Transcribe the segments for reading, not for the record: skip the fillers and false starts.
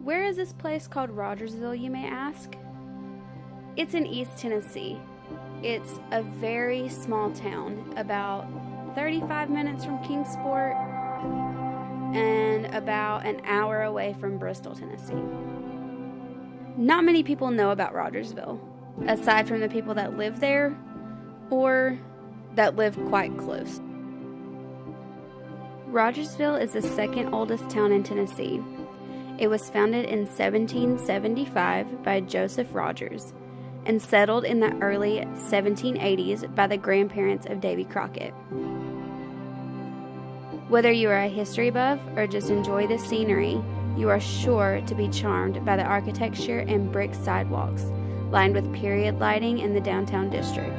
Where is this place called Rogersville, you may ask? It's in East Tennessee. It's a very small town, about 35 minutes from Kingsport and about an hour away from Bristol, Tennessee. Not many people know about Rogersville, aside from the people that live there or that live quite close. Rogersville is the second oldest town in Tennessee. It was founded in 1775 by Joseph Rogers and settled in the early 1780s by the grandparents of Davy Crockett. Whether you are a history buff or just enjoy the scenery, you are sure to be charmed by the architecture and brick sidewalks lined with period lighting in the downtown district.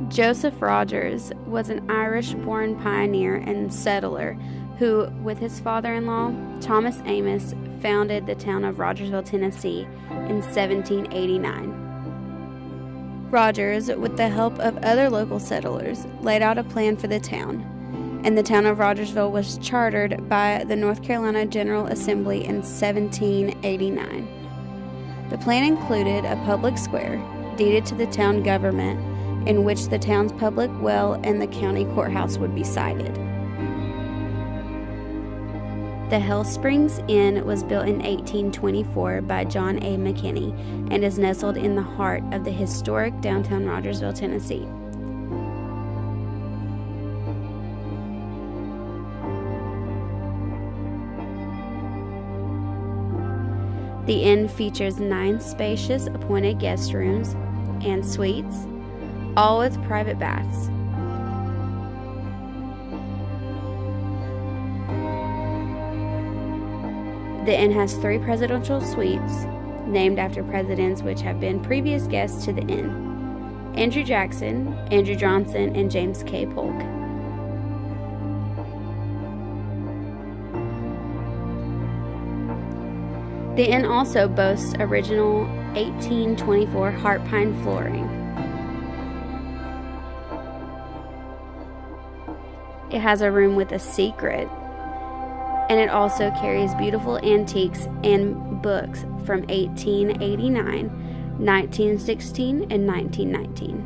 Joseph Rogers was an Irish-born pioneer and settler who, with his father-in-law, Thomas Amos, founded the town of Rogersville, Tennessee in 1789. Rogers, with the help of other local settlers, laid out a plan for the town, and the town of Rogersville was chartered by the North Carolina General Assembly in 1789. The plan included a public square deeded to the town government in which the town's public well and the county courthouse would be sited. The Hell Springs Inn was built in 1824 by John A. McKinney and is nestled in the heart of the historic downtown Rogersville, Tennessee. The inn features 9 spacious appointed guest rooms and suites, all with private baths. The inn has 3 presidential suites named after presidents which have been previous guests to the inn: Andrew Jackson, Andrew Johnson, and James K. Polk. The inn also boasts original 1824 heart pine flooring. It has a room with a secret, and it also carries beautiful antiques and books from 1889, 1916, and 1919.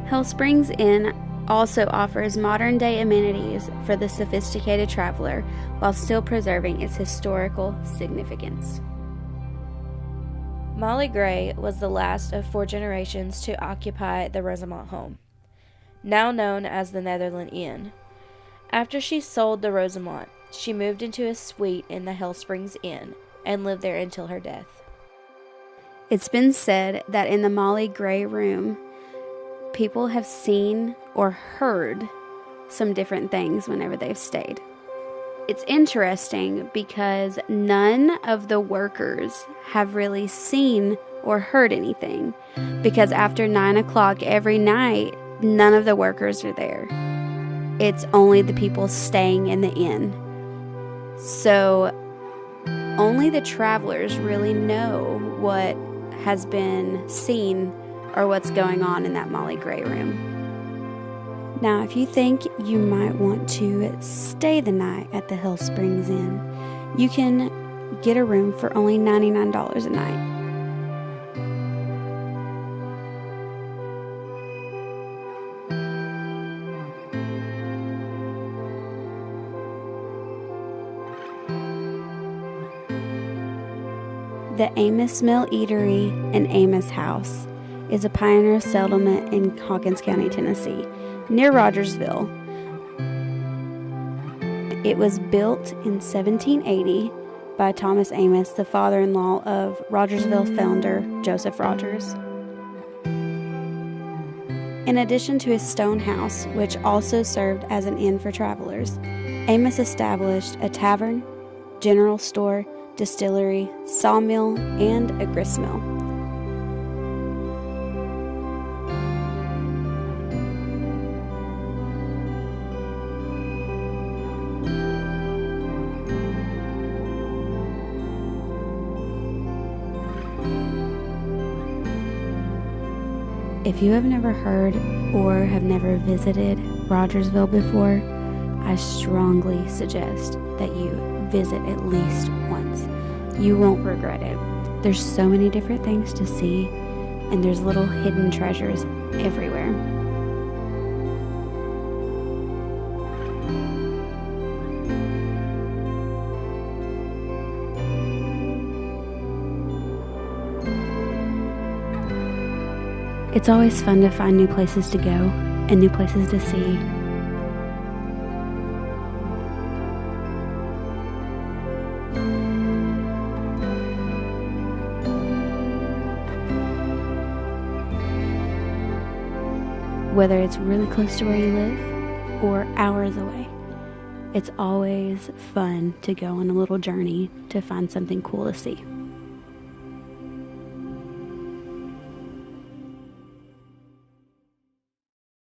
Hell Springs Inn also offers modern-day amenities for the sophisticated traveler while still preserving its historical significance. Molly Gray was the last of 4 generations to occupy the Rosemont home, now known as the Netherland Inn. After she sold the Rosemont, she moved into a suite in the Hell Springs Inn and lived there until her death. It's been said that in the Molly Gray room, people have seen or heard some different things whenever they've stayed. It's interesting because none of the workers have really seen or heard anything, because after 9 o'clock every night, none of the workers are there. It's only the people staying in the inn. So only the travelers really know what has been seen or what's going on in that Molly Gray room. Now, if you think you might want to stay the night at the Hell Springs Inn, you can get a room for only $99 a night. The Amos Mill Eatery and Amos House is a pioneer settlement in Hawkins County, Tennessee, near Rogersville. It was built in 1780 by Thomas Amos, the father-in-law of Rogersville founder Joseph Rogers. In addition to his stone house, which also served as an inn for travelers, Amos established a tavern, general store, distillery, sawmill, and a gristmill. If you have never heard or have never visited Rogersville before, I strongly suggest that you visit at least once. You won't regret it. There's so many different things to see, and there's little hidden treasures everywhere. It's always fun to find new places to go and new places to see. Whether it's really close to where you live or hours away, it's always fun to go on a little journey to find something cool to see.